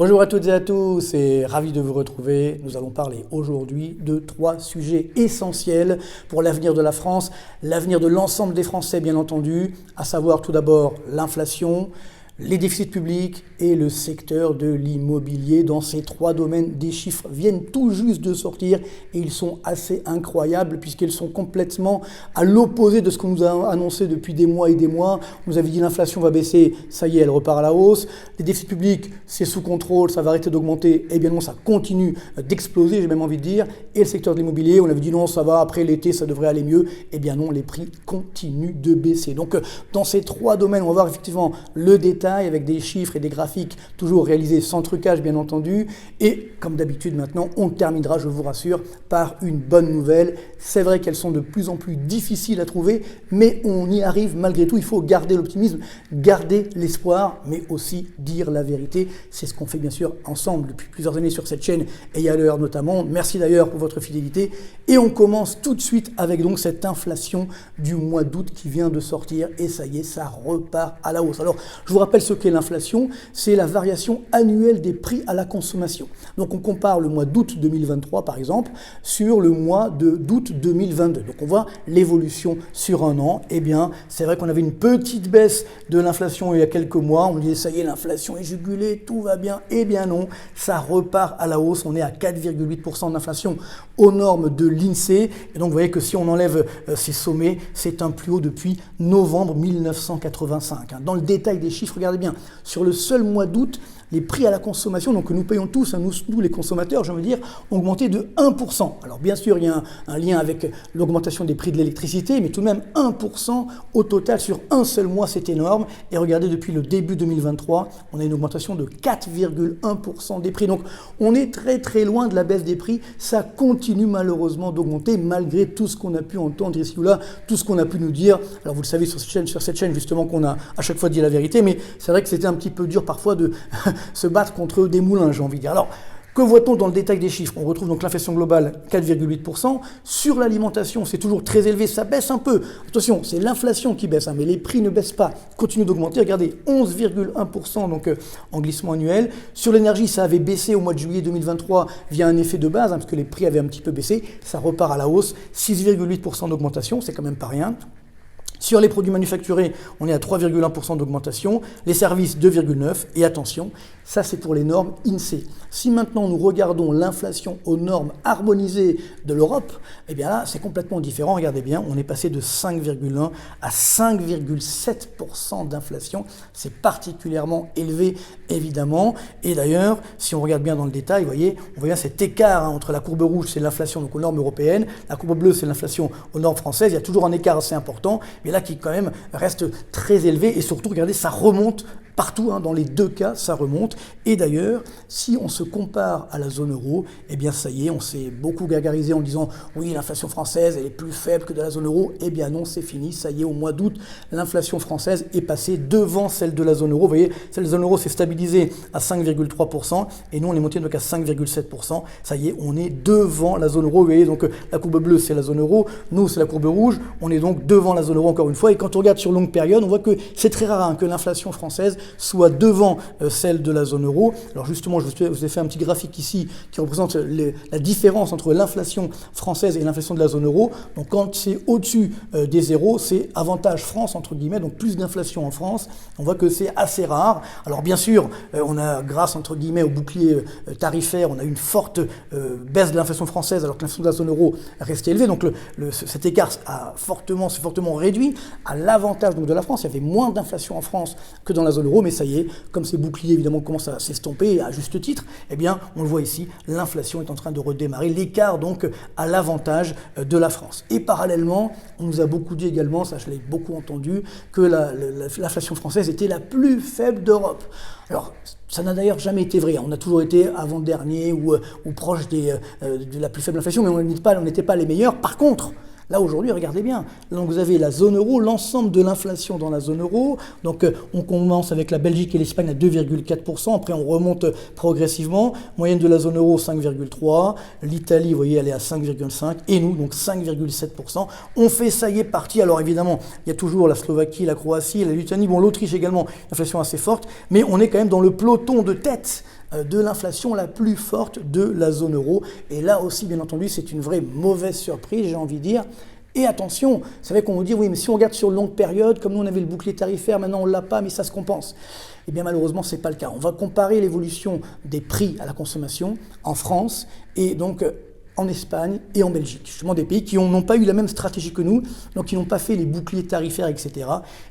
Bonjour à toutes et à tous et ravi de vous retrouver. Nous allons parler aujourd'hui de 3 sujets essentiels pour l'avenir de la France, l'avenir de l'ensemble des Français bien entendu, à savoir tout d'abord l'inflation, les déficits publics et le secteur de l'immobilier. Dans ces 3 domaines, des chiffres viennent tout juste de sortir et ils sont assez incroyables puisqu'ils sont complètement à l'opposé de ce qu'on nous a annoncé depuis des mois et des mois. On nous avait dit l'inflation va baisser, ça y est, elle repart à la hausse. Les déficits publics, c'est sous contrôle, ça va arrêter d'augmenter. Eh bien non, ça continue d'exploser, j'ai même envie de dire. Et le secteur de l'immobilier, on avait dit non, ça va, après l'été, ça devrait aller mieux. Eh bien non, les prix continuent de baisser. Donc dans ces 3 domaines, on va voir effectivement le détail avec des chiffres et des graphiques toujours réalisés sans trucage bien entendu. Et comme d'habitude maintenant, on terminera, je vous rassure, par une bonne nouvelle. C'est vrai qu'elles sont de plus en plus difficiles à trouver, mais on y arrive malgré tout. Il faut garder l'optimisme, garder l'espoir, mais aussi dire la vérité. C'est ce qu'on fait bien sûr ensemble depuis plusieurs années sur cette chaîne et à l'heure notamment. Merci d'ailleurs pour votre fidélité. Et on commence tout de suite avec donc cette inflation du mois d'août qui vient de sortir. Et ça y est, ça repart à la hausse. Alors, je vous rappelle ce qu'est l'inflation, c'est la variation annuelle des prix à la consommation. Donc on compare le mois d'août 2023 par exemple sur le mois d'août 2022. Donc on voit l'évolution sur un an. Eh bien c'est vrai qu'on avait une petite baisse de l'inflation il y a quelques mois. On disait ça y est, l'inflation est jugulée, tout va bien. Eh bien non, ça repart à la hausse. On est à 4,8% d'inflation aux normes de l'INSEE. Et donc vous voyez que si on enlève ces sommets, c'est un plus haut depuis novembre 1985. Dans le détail des chiffres, regardez bien, sur le seul mois d'août, les prix à la consommation, donc que nous payons tous, nous les consommateurs, je veux dire, ont augmenté de 1%. Alors bien sûr, il y a un lien avec l'augmentation des prix de l'électricité, mais tout de même 1% au total sur un seul mois, c'est énorme. Et regardez, depuis le début 2023, on a une augmentation de 4,1% des prix. Donc on est très très loin de la baisse des prix. Ça continue malheureusement d'augmenter malgré tout ce qu'on a pu entendre ici ou là, tout ce qu'on a pu nous dire. Alors vous le savez sur cette chaîne justement qu'on a à chaque fois dit la vérité, mais c'est vrai que c'était un petit peu dur parfois de se battre contre des moulins, j'ai envie de dire. Alors, que voit-on dans le détail des chiffres? On retrouve donc l'inflation globale 4,8%. Sur l'alimentation, c'est toujours très élevé, ça baisse un peu. Attention, c'est l'inflation qui baisse, mais les prix ne baissent pas, continuent d'augmenter. Regardez, 11,1% donc en glissement annuel. Sur l'énergie, ça avait baissé au mois de juillet 2023 via un effet de base, parce que les prix avaient un petit peu baissé. Ça repart à la hausse, 6,8% d'augmentation, c'est quand même pas rien. Sur les produits manufacturés, on est à 3,1% d'augmentation, les services 2,9%, et attention, ça c'est pour les normes INSEE. Si maintenant nous regardons l'inflation aux normes harmonisées de l'Europe, eh bien là c'est complètement différent, regardez bien, on est passé de 5,1 à 5,7% d'inflation, c'est particulièrement élevé évidemment, et d'ailleurs, si on regarde bien dans le détail, vous voyez, on voit bien cet écart entre la courbe rouge, c'est l'inflation donc aux normes européennes, la courbe bleue c'est l'inflation aux normes françaises, il y a toujours un écart assez important, mais là qui quand même reste très élevé et surtout regardez ça remonte partout, dans les 2 cas ça remonte. Et d'ailleurs si on se compare à la zone euro, eh bien ça y est, on s'est beaucoup gargarisé en disant oui l'inflation française elle est plus faible que de la zone euro. Eh bien non, c'est fini, ça y est, au mois d'août l'inflation française est passée devant celle de la zone euro. Vous voyez, celle de la zone euro s'est stabilisée à 5,3% et nous on est monté donc à 5,7%. Ça y est, on est devant la zone euro. Vous voyez, donc la courbe bleue c'est la zone euro, nous c'est la courbe rouge, on est donc devant la zone euro encore une fois. Et quand on regarde sur longue période, on voit que c'est très rare que l'inflation française soit devant celle de la zone euro. Alors justement, je vous ai fait un petit graphique ici qui représente la différence entre l'inflation française et l'inflation de la zone euro. Donc quand c'est au-dessus des zéros, c'est avantage France entre guillemets, donc plus d'inflation en France. On voit que c'est assez rare. Alors bien sûr, on a grâce entre guillemets au bouclier tarifaire, on a une forte baisse de l'inflation française alors que l'inflation de la zone euro reste élevée. Donc cet écart s'est fortement réduit à l'avantage donc de la France. Il y avait moins d'inflation en France que dans la zone euro, mais ça y est, comme ces boucliers évidemment commencent à s'estomper à juste titre, eh bien on le voit ici, l'inflation est en train de redémarrer, l'écart donc à l'avantage de la France. Et parallèlement, on nous a beaucoup dit également, ça je l'ai beaucoup entendu, que l'inflation française était la plus faible d'Europe. Alors, ça n'a d'ailleurs jamais été vrai. On a toujours été avant-dernier ou proche de la plus faible inflation, mais on n'était pas les meilleurs. Par contre, là aujourd'hui, regardez bien, donc vous avez la zone euro, l'ensemble de l'inflation dans la zone euro, donc on commence avec la Belgique et l'Espagne à 2,4%, après on remonte progressivement, moyenne de la zone euro 5,3%, l'Italie, vous voyez, elle est à 5,5%, et nous, donc 5,7%. On fait, ça y est, partie. Alors évidemment, il y a toujours la Slovaquie, la Croatie, la Lituanie, bon l'Autriche également, inflation assez forte, mais on est quand même dans le peloton de tête de l'inflation la plus forte de la zone euro. Et là aussi, bien entendu, c'est une vraie mauvaise surprise, j'ai envie de dire. Et attention, c'est vrai qu'on vous dit, oui, mais si on regarde sur longue période, comme nous on avait le bouclier tarifaire, maintenant on ne l'a pas, mais ça se compense. Eh bien malheureusement, ce n'est pas le cas. On va comparer l'évolution des prix à la consommation en France et donc en Espagne et en Belgique. Justement des pays qui n'ont pas eu la même stratégie que nous, donc qui n'ont pas fait les boucliers tarifaires, etc.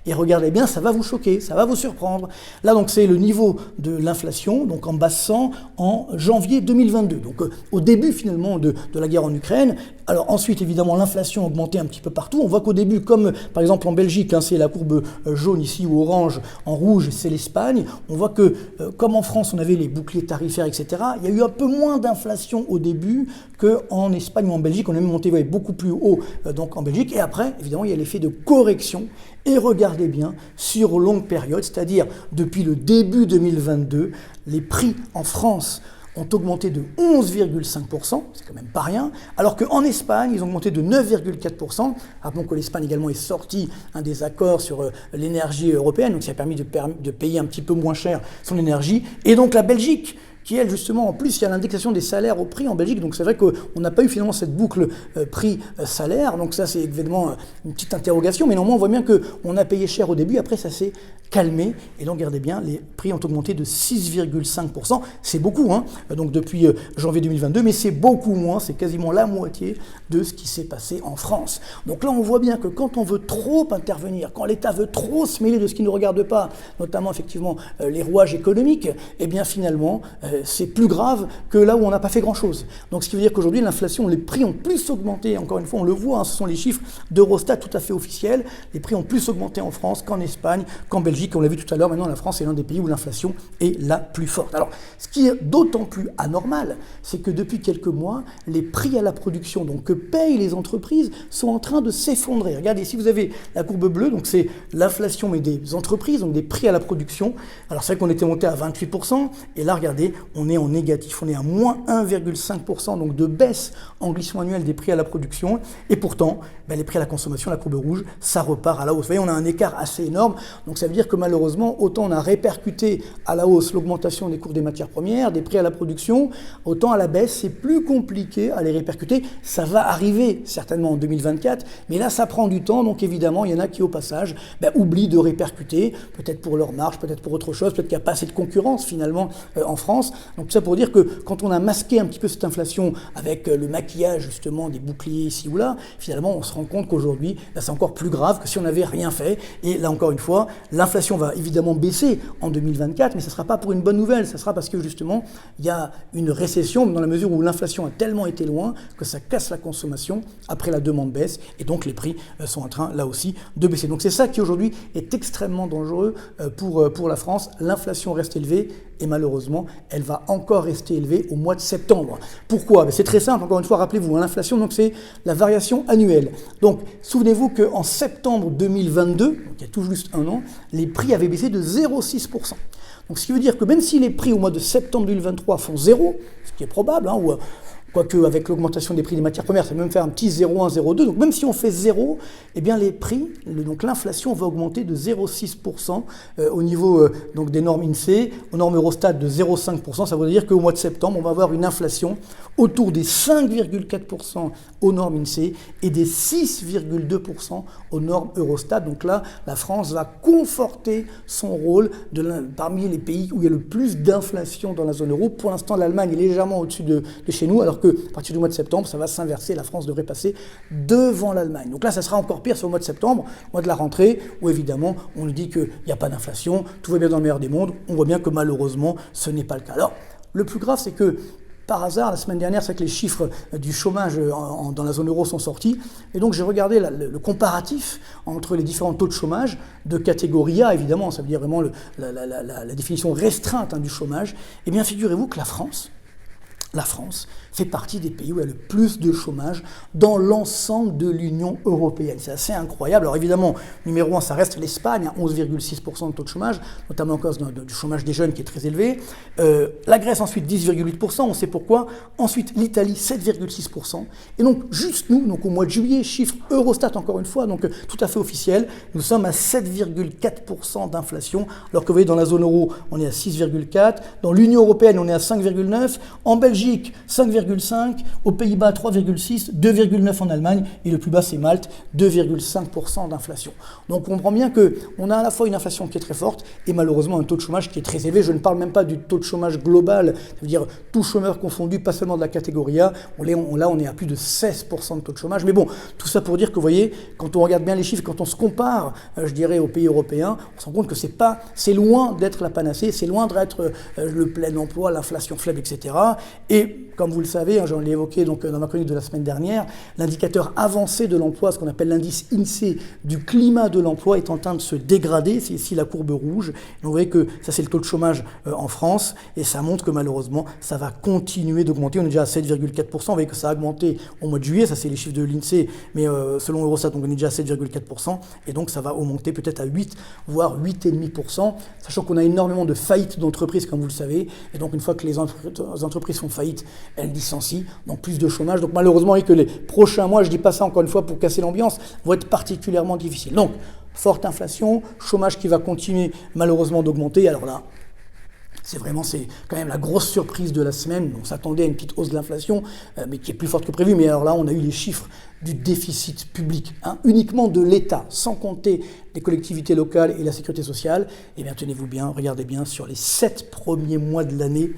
Et regardez bien, ça va vous choquer, ça va vous surprendre. Là, donc, c'est le niveau de l'inflation, donc en bas 100 en janvier 2022. Donc au début, finalement, de la guerre en Ukraine. Alors ensuite, évidemment, l'inflation a augmenté un petit peu partout. On voit qu'au début, comme par exemple en Belgique, c'est la courbe jaune ici ou orange, en rouge, c'est l'Espagne. On voit que, comme en France, on avait les boucliers tarifaires, etc., il y a eu un peu moins d'inflation au début qu'en Espagne ou en Belgique. On est même monté beaucoup plus haut donc en Belgique. Et après, évidemment, il y a l'effet de correction. Et regardez bien, sur longue période, c'est-à-dire depuis le début 2022, les prix en France ont augmenté de 11,5%, c'est quand même pas rien, alors qu'en Espagne, ils ont augmenté de 9,4%. Rappelons que l'Espagne également est sortie des accords sur l'énergie européenne, donc ça a permis de payer un petit peu moins cher son énergie. Et donc la Belgique, qui elle justement, en plus il y a l'indexation des salaires au prix en Belgique, donc c'est vrai qu'on n'a pas eu finalement cette boucle prix-salaire, donc ça c'est évidemment une petite interrogation, mais néanmoins on voit bien qu'on a payé cher au début, après ça s'est calmé, et donc regardez bien, les prix ont augmenté de 6,5%, c'est beaucoup, donc depuis janvier 2022, mais c'est beaucoup moins, c'est quasiment la moitié de ce qui s'est passé en France. Donc là on voit bien que quand on veut trop intervenir, quand l'État veut trop se mêler de ce qui ne nous regarde pas, notamment effectivement les rouages économiques, et bien finalement c'est plus grave que là où on n'a pas fait grand-chose. Donc ce qui veut dire qu'aujourd'hui, l'inflation, les prix ont plus augmenté, encore une fois, on le voit, ce sont les chiffres d'Eurostat tout à fait officiels, les prix ont plus augmenté en France qu'en Espagne, qu'en Belgique, on l'a vu tout à l'heure, maintenant la France est l'un des pays où l'inflation est la plus forte. Alors, ce qui est d'autant plus anormal, c'est que depuis quelques mois, les prix à la production, donc que payent les entreprises, sont en train de s'effondrer. Regardez, ici vous avez la courbe bleue, donc c'est l'inflation mais des entreprises, donc des prix à la production. Alors c'est vrai qu'on était monté à 28%, et là regardez, on est en négatif, on est à moins 1,5%, donc de baisse en glissement annuel des prix à la production, et pourtant, les prix à la consommation, la courbe rouge, ça repart à la hausse. Vous voyez, on a un écart assez énorme, donc ça veut dire que malheureusement, autant on a répercuté à la hausse l'augmentation des cours des matières premières, des prix à la production, autant à la baisse, c'est plus compliqué à les répercuter. Ça va arriver certainement en 2024, mais là, ça prend du temps, donc évidemment, il y en a qui, au passage, oublient de répercuter, peut-être pour leur marge, peut-être pour autre chose, peut-être qu'il n'y a pas assez de concurrence, finalement, en France. Donc tout ça pour dire que quand on a masqué un petit peu cette inflation avec le maquillage justement des boucliers ici ou là, finalement on se rend compte qu'aujourd'hui c'est encore plus grave que si on n'avait rien fait. Et là encore une fois, l'inflation va évidemment baisser en 2024, mais ce ne sera pas pour une bonne nouvelle, ce sera parce que justement il y a une récession dans la mesure où l'inflation a tellement été loin que ça casse la consommation, après la demande baisse et donc les prix sont en train là aussi de baisser. Donc c'est ça qui aujourd'hui est extrêmement dangereux pour la France. L'inflation reste élevée et malheureusement elle va encore rester élevée au mois de septembre. Pourquoi ? C'est très simple, encore une fois, rappelez-vous, l'inflation, donc c'est la variation annuelle. Donc, souvenez-vous qu'en septembre 2022, donc il y a tout juste un an, les prix avaient baissé de 0,6%. Donc, ce qui veut dire que même si les prix au mois de septembre 2023 font 0, ce qui est probable, quoique avec l'augmentation des prix des matières premières, ça peut même faire un petit 0,1, 0,2. Donc même si on fait 0, eh bien les prix, donc l'inflation va augmenter de 0,6% au niveau donc des normes INSEE, aux normes Eurostat de 0,5%. Ça veut dire qu'au mois de septembre, on va avoir une inflation autour des 5,4% aux normes INSEE et des 6,2% aux normes Eurostat. Donc là, la France va conforter son rôle parmi les pays où il y a le plus d'inflation dans la zone euro. Pour l'instant, l'Allemagne est légèrement au-dessus de chez nous, alors qu'à partir du mois de septembre, ça va s'inverser. La France devrait passer devant l'Allemagne. Donc là, ça sera encore pire sur le mois de septembre, mois de la rentrée, où évidemment, on nous dit qu'il n'y a pas d'inflation, tout va bien dans le meilleur des mondes. On voit bien que malheureusement, ce n'est pas le cas. Alors, le plus grave, c'est que par hasard, la semaine dernière, c'est que les chiffres du chômage dans la zone euro sont sortis. Et donc, j'ai regardé le comparatif entre les différents taux de chômage de catégorie A, évidemment, ça veut dire vraiment la définition restreinte du chômage. Eh bien, figurez-vous que la France la France fait partie des pays où il y a le plus de chômage dans l'ensemble de l'Union européenne. C'est assez incroyable. Alors évidemment, numéro 1, ça reste l'Espagne, à 11,6% de taux de chômage, notamment à cause du chômage des jeunes qui est très élevé. La Grèce ensuite 10,8%, on sait pourquoi. Ensuite l'Italie 7,6%. Et donc juste nous, donc au mois de juillet, chiffre Eurostat encore une fois, donc tout à fait officiel, nous sommes à 7,4% d'inflation, alors que vous voyez dans la zone euro, on est à 6,4%, dans l'Union européenne, on est à 5,9%, en Belgique 5,5%, aux Pays-Bas 3,6%, 2,9% en Allemagne, et le plus bas c'est Malte, 2,5% d'inflation. Donc on comprend bien qu'on a à la fois une inflation qui est très forte et malheureusement un taux de chômage qui est très élevé. Je ne parle même pas du taux de chômage global, ça veut dire tout chômeur confondu, pas seulement de la catégorie A. Là on est à plus de 16% de taux de chômage. Mais bon, tout ça pour dire que vous voyez, quand on regarde bien les chiffres, quand on se compare, je dirais, aux pays européens, on se rend compte que c'est loin d'être la panacée, c'est loin d'être le plein emploi, l'inflation faible, etc. Et comme vous le savez, j'en l'ai évoqué donc, dans ma chronique de la semaine dernière, l'indicateur avancé de l'emploi, ce qu'on appelle l'indice INSEE du climat de l'emploi, est en train de se dégrader. C'est ici la courbe rouge. Donc, vous voyez que ça, c'est le taux de chômage en France, et ça montre que malheureusement, ça va continuer d'augmenter. On est déjà à 7,4%. Vous voyez que ça a augmenté au mois de juillet. Ça, c'est les chiffres de l'INSEE, mais selon Eurostat, donc on est déjà à 7,4%, et donc ça va augmenter peut-être à 8, voire 8,5%, sachant qu'on a énormément de faillites d'entreprises, comme vous le savez, et donc une fois que les entreprises font faillite, elles licencient, donc plus de chômage. Donc malheureusement, et que les prochains mois, je ne dis pas ça encore une fois pour casser l'ambiance, vont être particulièrement difficiles. Donc, forte inflation, chômage qui va continuer malheureusement d'augmenter. Alors là, c'est quand même la grosse surprise de la semaine. On s'attendait à une petite hausse de l'inflation, mais qui est plus forte que prévu. Mais alors là, on a eu les chiffres du déficit public, uniquement de l'État, sans compter les collectivités locales et la sécurité sociale. Eh bien, tenez-vous bien, regardez bien, sur les 7 premiers mois de l'année,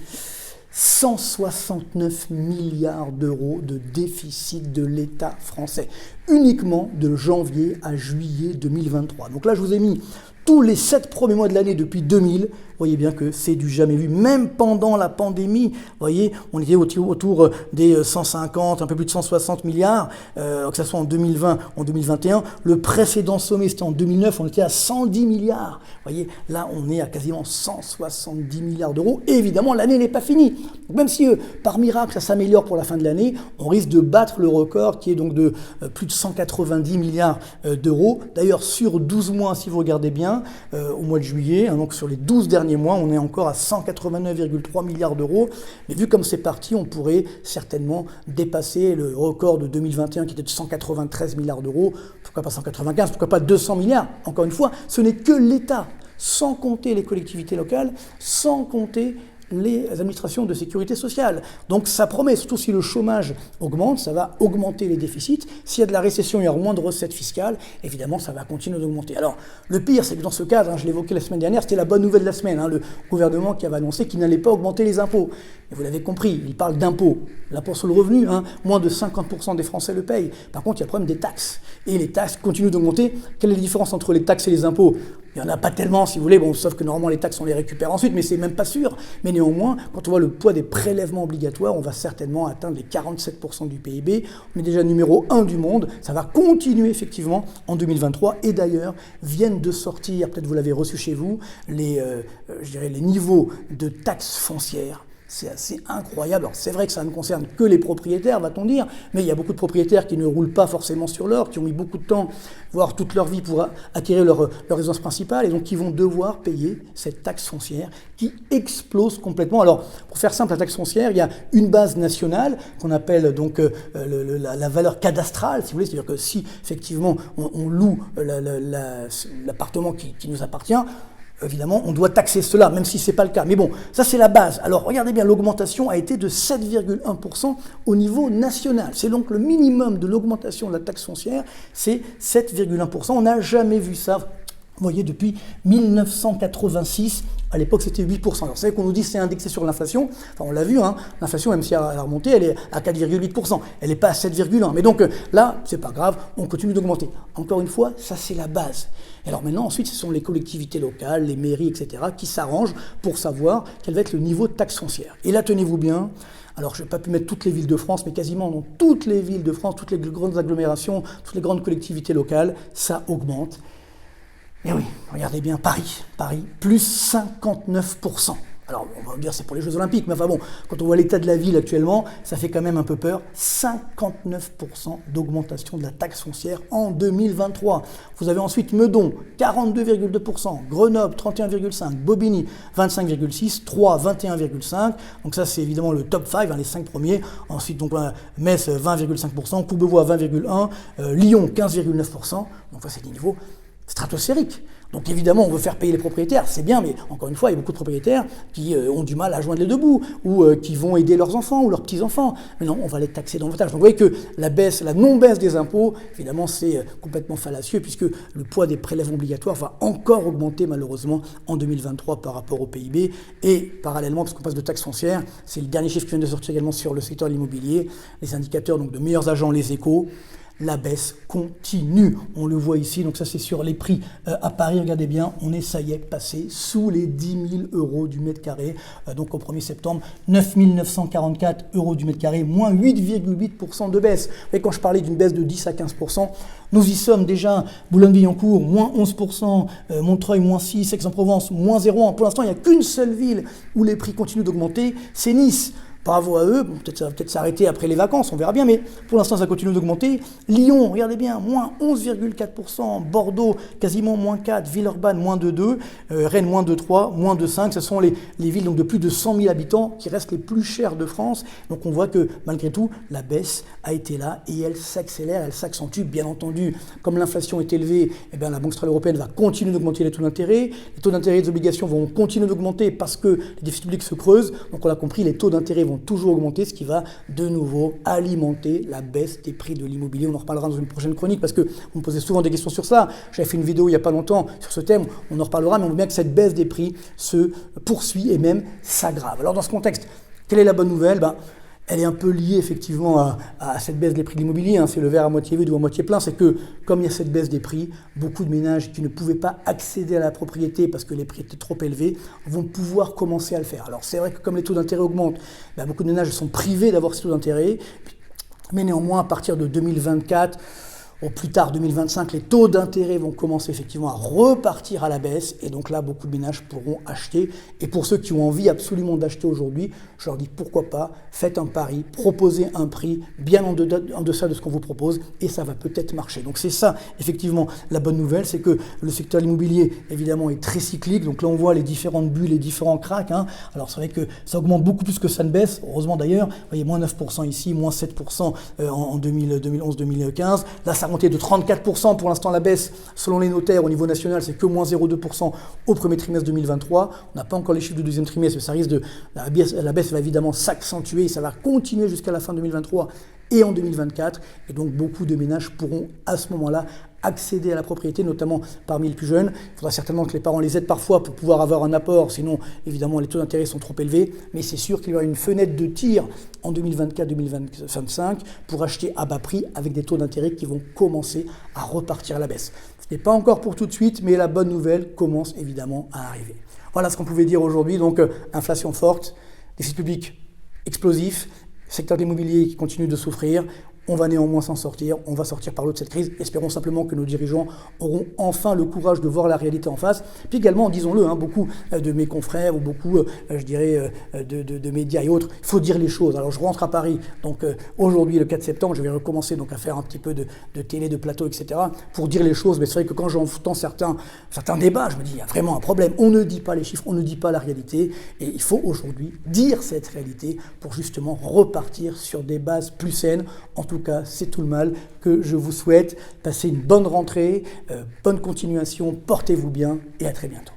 169 milliards d'euros de déficit de l'État français, uniquement de janvier à juillet 2023. Donc là, je vous ai mis tous les 7 premiers mois de l'année depuis 2000, vous voyez bien que c'est du jamais vu. Même pendant la pandémie, vous voyez, on était autour des 150, un peu plus de 160 milliards, que ce soit en 2020, en 2021. Le précédent sommet, c'était en 2009, on était à 110 milliards. Vous voyez, là, on est à quasiment 170 milliards d'euros. Et évidemment, l'année n'est pas finie. Donc, même si, par miracle, ça s'améliore pour la fin de l'année, on risque de battre le record qui est donc de plus de 190 milliards d'euros. D'ailleurs, sur 12 mois, si vous regardez bien, au mois de juillet, donc sur les 12 derniers mois, on est encore à 189,3 milliards d'euros. Mais vu comme c'est parti, on pourrait certainement dépasser le record de 2021 qui était de 193 milliards d'euros. Pourquoi pas 195, pourquoi pas 200 milliards? Encore une fois, ce n'est que l'État, sans compter les collectivités locales, sans compter les administrations de sécurité sociale. Donc ça promet, surtout si le chômage augmente, ça va augmenter les déficits. S'il y a de la récession, il y aura moins de recettes fiscales, évidemment ça va continuer d'augmenter. Alors le pire, c'est que dans ce cadre, je l'évoquais la semaine dernière, c'était la bonne nouvelle de la semaine, le gouvernement qui avait annoncé qu'il n'allait pas augmenter les impôts. Et vous l'avez compris, il parle d'impôts. L'impôt sur le revenu, moins de 50% des Français le payent. Par contre, il y a le problème des taxes. Et les taxes continuent d'augmenter. Quelle est la différence entre les taxes et les impôts? Il n'y en a pas tellement, si vous voulez, sauf que normalement les taxes, on les récupère ensuite, mais c'est même pas sûr. Mais néanmoins, quand on voit le poids des prélèvements obligatoires, on va certainement atteindre les 47% du PIB. On est déjà numéro 1 du monde. Ça va continuer effectivement en 2023. Et d'ailleurs, viennent de sortir, peut-être vous l'avez reçu chez vous, les niveaux de taxes foncières. C'est assez incroyable. Alors, c'est vrai que ça ne concerne que les propriétaires, va-t-on dire, mais il y a beaucoup de propriétaires qui ne roulent pas forcément sur l'or, qui ont mis beaucoup de temps, voire toute leur vie pour acquérir leur résidence principale, et donc qui vont devoir payer cette taxe foncière qui explose complètement. Alors, pour faire simple, la taxe foncière, il y a une base nationale qu'on appelle donc la valeur cadastrale, si vous voulez, c'est-à-dire que si effectivement on loue l'appartement qui nous appartient, évidemment, on doit taxer cela, même si ce n'est pas le cas. Mais bon, ça c'est la base. Alors, regardez bien, l'augmentation a été de 7,1% au niveau national. C'est donc le minimum de l'augmentation de la taxe foncière, c'est 7,1%. On n'a jamais vu ça, vous voyez, depuis 1986. À l'époque, c'était 8%. Alors, vous savez qu'on nous dit que c'est indexé sur l'inflation. Enfin, on l'a vu, l'inflation, même si elle a remonté, elle est à 4,8%. Elle n'est pas à 7,1%. Mais donc, là, c'est pas grave, on continue d'augmenter. Encore une fois, ça, c'est la base. Et alors maintenant, ensuite, ce sont les collectivités locales, les mairies, etc., qui s'arrangent pour savoir quel va être le niveau de taxe foncière. Et là, tenez-vous bien, alors je n'ai pas pu mettre toutes les villes de France, mais quasiment dans toutes les villes de France, toutes les grandes agglomérations, toutes les grandes collectivités locales, ça augmente. Et oui, regardez bien, Paris, plus 59%. Alors, on va dire c'est pour les Jeux Olympiques, mais enfin bon, quand on voit l'état de la ville actuellement, ça fait quand même un peu peur. 59% d'augmentation de la taxe foncière en 2023. Vous avez ensuite Meudon, 42,2%, Grenoble, 31,5%, Bobigny, 25,6%, Troyes, 21,5%. Donc ça, c'est évidemment le top 5, les 5 premiers. Ensuite, donc, Metz, 20,5%, Courbevoie, 20,1%, Lyon, 15,9%. Donc ça, c'est des niveaux stratosphériques. Donc évidemment, on veut faire payer les propriétaires, c'est bien, mais encore une fois, il y a beaucoup de propriétaires qui ont du mal à joindre les deux bouts, ou qui vont aider leurs enfants ou leurs petits-enfants. Mais non, on va les taxer davantage. Donc vous voyez que la non-baisse des impôts, évidemment, c'est complètement fallacieux, puisque le poids des prélèvements obligatoires va encore augmenter malheureusement en 2023 par rapport au PIB. Et parallèlement, parce qu'on passe de taxes foncières, c'est le dernier chiffre qui vient de sortir également sur le secteur de l'immobilier, les indicateurs donc, de meilleurs agents, les échos. La baisse continue. On le voit ici, donc ça c'est sur les prix à Paris, regardez bien, on est, ça y est, passé sous les 10 000 euros du mètre carré. Donc au 1er septembre, 9 944 euros du mètre carré, moins 8,8% de baisse. Et quand je parlais d'une baisse de 10 à 15%, nous y sommes déjà. Boulogne-Billancourt, moins 11%, Montreuil, moins 6%, Aix-en-Provence, moins 0,1%. Pour l'instant, il n'y a qu'une seule ville où les prix continuent d'augmenter, c'est Nice. Bravo à eux, bon, ça va peut-être s'arrêter après les vacances, on verra bien, mais pour l'instant ça continue d'augmenter. Lyon, regardez bien, moins 11,4%, Bordeaux quasiment moins 4%, Villeurbanne moins 2,2%, Rennes moins 2,3%, moins 2,5%, ce sont les villes donc, de plus de 100 000 habitants qui restent les plus chères de France. Donc on voit que malgré tout, la baisse a été là et elle s'accélère, elle s'accentue, bien entendu. Comme l'inflation est élevée, eh bien, la Banque centrale européenne va continuer d'augmenter les taux d'intérêt. Les taux d'intérêt des obligations vont continuer d'augmenter parce que les déficits publics se creusent. Donc on l'a compris, les taux d'intérêt vont toujours augmenter, ce qui va de nouveau alimenter la baisse des prix de l'immobilier. On en reparlera dans une prochaine chronique parce que vous me posez souvent des questions sur ça. J'avais fait une vidéo il n'y a pas longtemps sur ce thème, on en reparlera, mais on voit bien que cette baisse des prix se poursuit et même s'aggrave. Alors dans ce contexte, quelle est la bonne nouvelle ? Elle est un peu liée effectivement à cette baisse des prix de l'immobilier, c'est le verre à moitié vide ou à moitié plein, c'est que comme il y a cette baisse des prix, beaucoup de ménages qui ne pouvaient pas accéder à la propriété parce que les prix étaient trop élevés vont pouvoir commencer à le faire. Alors c'est vrai que comme les taux d'intérêt augmentent, beaucoup de ménages sont privés d'avoir ces taux d'intérêt, mais néanmoins à partir de 2024, au plus tard 2025, les taux d'intérêt vont commencer effectivement à repartir à la baisse et donc là, beaucoup de ménages pourront acheter. Et pour ceux qui ont envie absolument d'acheter aujourd'hui, je leur dis pourquoi pas, faites un pari, proposez un prix bien en deçà de ce qu'on vous propose et ça va peut-être marcher. Donc c'est ça, effectivement, la bonne nouvelle, c'est que le secteur immobilier, évidemment, est très cyclique. Donc là, on voit les différentes bulles, les différents cracks. Alors c'est vrai que ça augmente beaucoup plus que ça ne baisse, heureusement d'ailleurs. Vous voyez, moins 9% ici, moins 7% en 2011-2015. Là, ça monté de 34% pour l'instant la baisse selon les notaires au niveau national, c'est que moins 0,2% au premier trimestre 2023. On n'a pas encore les chiffres du deuxième trimestre, mais ça risque de la baisse va évidemment s'accentuer et ça va continuer jusqu'à la fin 2023 et en 2024. Et donc beaucoup de ménages pourront à ce moment-là accéder à la propriété, notamment parmi les plus jeunes. Il faudra certainement que les parents les aident parfois pour pouvoir avoir un apport, sinon évidemment les taux d'intérêt sont trop élevés, mais c'est sûr qu'il y aura une fenêtre de tir en 2024-2025 pour acheter à bas prix avec des taux d'intérêt qui vont commencer à repartir à la baisse. Ce n'est pas encore pour tout de suite, mais la bonne nouvelle commence évidemment à arriver. Voilà ce qu'on pouvait dire aujourd'hui, donc inflation forte, déficit public explosif, secteur de l'immobilier qui continue de souffrir. On va néanmoins s'en sortir, on va sortir par l'eau de cette crise. Espérons simplement que nos dirigeants auront enfin le courage de voir la réalité en face. Puis également, disons-le, beaucoup de mes confrères ou beaucoup, je dirais, de médias et autres, il faut dire les choses. Alors je rentre à Paris, donc aujourd'hui, le 4 septembre, je vais recommencer donc, à faire un petit peu de télé, de plateau, etc. pour dire les choses. Mais c'est vrai que quand j'entends certains débats, je me dis, il y a vraiment un problème. On ne dit pas les chiffres, on ne dit pas la réalité. Et il faut aujourd'hui dire cette réalité pour justement repartir sur des bases plus saines. En tout cas, c'est tout le mal que je vous souhaite. Passez une bonne rentrée, bonne continuation, portez-vous bien et à très bientôt.